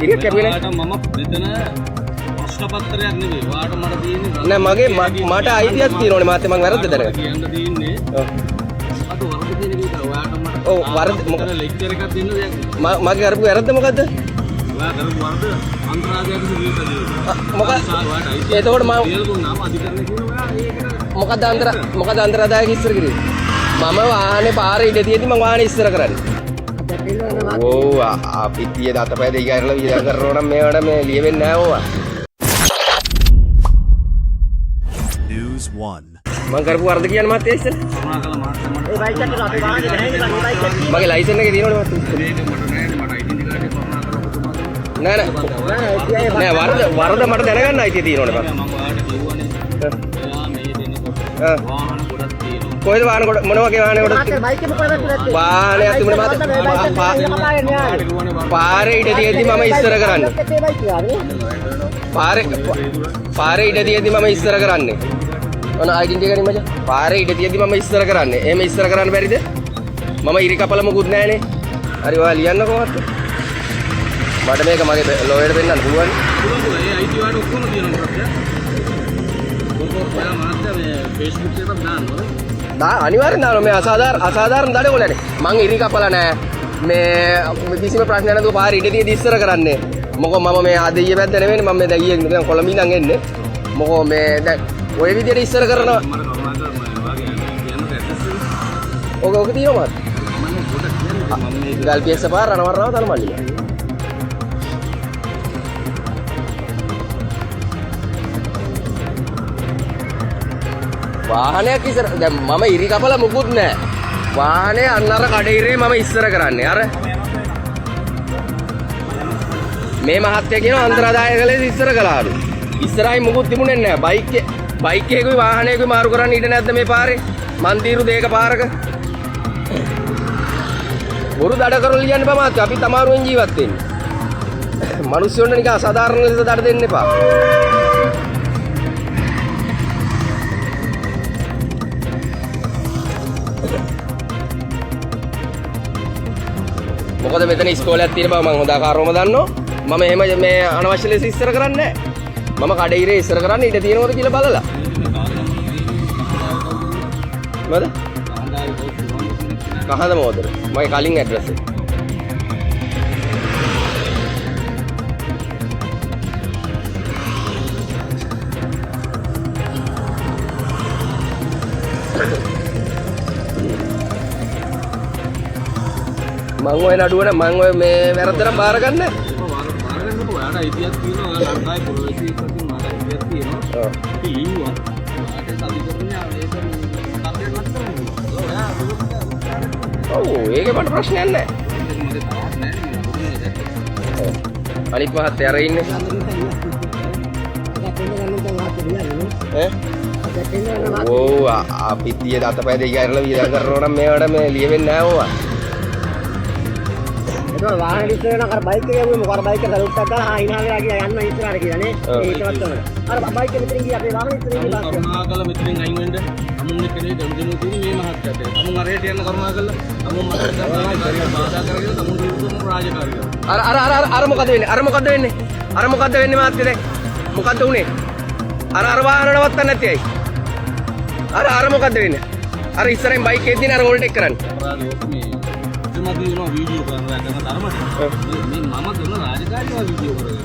ඉරියක් කැපුවේ නෑ. මම මෙතන ප්‍රශ්න පත්‍රයක් නෙවෙයි. ඔයාට මට තියෙන්නේ නෑ මගේ මට අයිතියක් තියෙනවනේ මාත් මම වැරද්ද දැනගන්න. කියන්න තියෙන්නේ. ඔව්. අද වරද කියන එක විතර ඔයාට මට ඔව් වරද මොකද ලෙක්චර් එකක් දෙන්න දෙයක් මගේ කරපු වැරද්ද මොකද්ද? ඔයා කරපු වරද අන්තරාජයට සිදුවෙන්නේ. මොකද එතකොට මම දුන්නාම අධිකරණය කියන ඔයා ඒකට මොකද අන්තරාදායක ඉස්සර කිරේ? මම වාහනේ පාරේ ඉඳ තියෙද්දි මම වාහනේ ඉස්සර කරන්නේ. ඔව් අපි තියේ දතපය දෙයි ගාරලා විදා කරනවා නම් මේවට මේ ලියෙන්නේ නැහැ ඕවා. News 1. මම කරපු වරද කියන්නේ මාත් ඉස්සර. කරුණාකර මාත් මට ඒ බයික් එකට අපි වාහනේ නැහැ නේ බයික් එක. මගේ ලයිසන් එකේ තියෙනවනේ මාත්. ඒක මට නෑ මට අයිඩෙන්ටි කාඩ් එක කරුණාකර ඔබතුමාට නෑ වරද මට දැනගන්න අයිතිය තියෙනවනේ මම. මම ඔයාලට කිව්වනේ ඔයා මේ දෙනකොට වාහන ගොඩක් තියෙනවා. කොහෙද වාහන කොට මොන වගේ වාහන කොට? බයික් එක මොකද නැත්තේ? වාහනයක් තිබුණේ මාත් පාරේ ඉඳ තියෙද්දි මම ඉස්සර කරන්නේ. පාරේ ඉඳ තියෙද්දි මම ඉස්සර කරන්නේ. ඔන්න අයිඩෙන්ටි එකනේ මචං. පාරේ ඉඳ තියෙද්දි මම ඉස්සර කරන්නේ. එහෙම ඉස්සර කරන්න බැරිද? මම ඉරි කපල මොකුත් නැහනේ. හරි ඔයා ලියන්න කොහොමද? මට මේක මගේ ලෝයර් දෙන්නන්න පුළුවන්. ඒ අයිටි වලට ඔක්කොම තියෙනවා ප්‍රශ්න. ඔයා මාත් මේ Facebook එකකට දානවා. අනිවාර්යෙන් දානවා මේ අසාධාරණ දඩකොලනේ. මං ඉරි කපලා නැහැ. මේ කිසිම ප්‍රශ්නයක් නැතුව පාරේ ඉඳ තියෙද්දි ඉස්සර කරන්නේ. මොකෝ මම මේ ආදෙයිය පැද්ද නෙවෙයි මම මේ දැයියේ නිකන් කොළඹින් නම් එන්නේ. මොකෝ මේ දැන් ඔය විදියට ඉස්සර කරනවා. මට කරුණාකර මම ඔයාගේ කියන්න ඇඩ්‍රස් එක. ඔක තියෙනවා මාත්. මම පොඩක් කියන්නේ මම මේ ගල්පියස්ස පාර රණවරාව තනමල්ලිය. වාහනයක් ඉස්සර දැන් මම ඉරි කපලා මුකුත් නැහැ. වාහනේ අන්නර කඩේරේ මම ඉස්සර කරන්නේ. අර මේ මහත්තයා කියන අන්තරාදායකලේ ඉස්සර කළාලු. ඉස්සරහින් මුකුත් තිබුණේ නැහැ. බයික් එකකුයි වාහනයකුයි මාරු කරන්න ඉඩ නැද්ද මේ පාරේ? මන්තිරු දෙක පාරක. බොරු දඩ කරලා ලියන්න බෑ මාත්. අපි තමාරුවෙන් ජීවත් වෙන්නේ. මිනිස්සුන්ට නිකන් අසාධාරණ ලෙස දඩ දෙන්න එපා. මොකද මෙතන ඉස්කෝලයක් තියෙන බව මම හොඳ ආකාරවම දන්නවා. මම එහෙම මේ අනවශ්‍ය ලෙස ඉස්සර කරන්නේ නැහැ. මම කඩේ ඉරේ ඉස්සර කරන්න ඉඩ තියෙනවද කියලා බලලා. මොකද? කහද මොකද? මගේ කලින් ඇඩ්‍රස් එක. මං ඔය නඩුවට මං ඔය මේ වැරද්දට බාර ගන්න නැහැ. බාරගන්නකො ඔයාට අයිතියක් තියෙනවා. ඔයා ලංකාවේ පොලිසිය එකකින් මට අයිතියක් තියෙනවා. ඔව්. අපි ලියුවා. ඔයාට අධිකරණය ඒක අපේට නැත් කරන්නේ. ඔයා ඔව් ඒකේ මට ප්‍රශ්නයක් නැහැ. මගේ තාක් නැහැ. අනිත් මහත්තයා අර ඉන්නේ. ඔව් අපි තියේ දතපය දෙයි ගාරලා විදා කරනවා නම් මේවට මේ ලියෙන්නේ නැහැ ඕවා. ඒක වාහනේ ඉස්සර වෙන අර බයික් එකේ යමුම අර බයික් එක සලුට් එකක් දාලා හා ඉනා වෙලා ගියා යන්න ඉස්සරහට කියලා නේ. ඒකවත් තමයි. අර බයික් එක මෙතනින් ගියා අපේ වාහනේ ඉස්සරින් ගියා. කරුණාකර මෙතනින් අයින් වෙන්න. අමුන් එක්කනේ ගනුදෙනු තියෙන්නේ මේ මහත්තයාට. අමුන් අරයට යන්න කරුණාකර. අමුන් මට බාධා කරගෙන අමුන් විරුද්ධව රාජකාරිය. අර මොකද වෙන්නේ? අර මොකද වෙන්නේ මාත්‍ය දැන්? මොකද්ද උනේ? අර වාහන නවත්තන්න නැති ඇයි? අර මොකද වෙන්නේ? අර ඉස්සරහින් බයික් එකේ තියෙන අර ඕල්ට් එක කරන්නේ. අපරාධ මේ මම වීඩියෝ කරනවා දැන් තරමට මේ මම කරන රාජකාරිය වීඩියෝ කරගෙන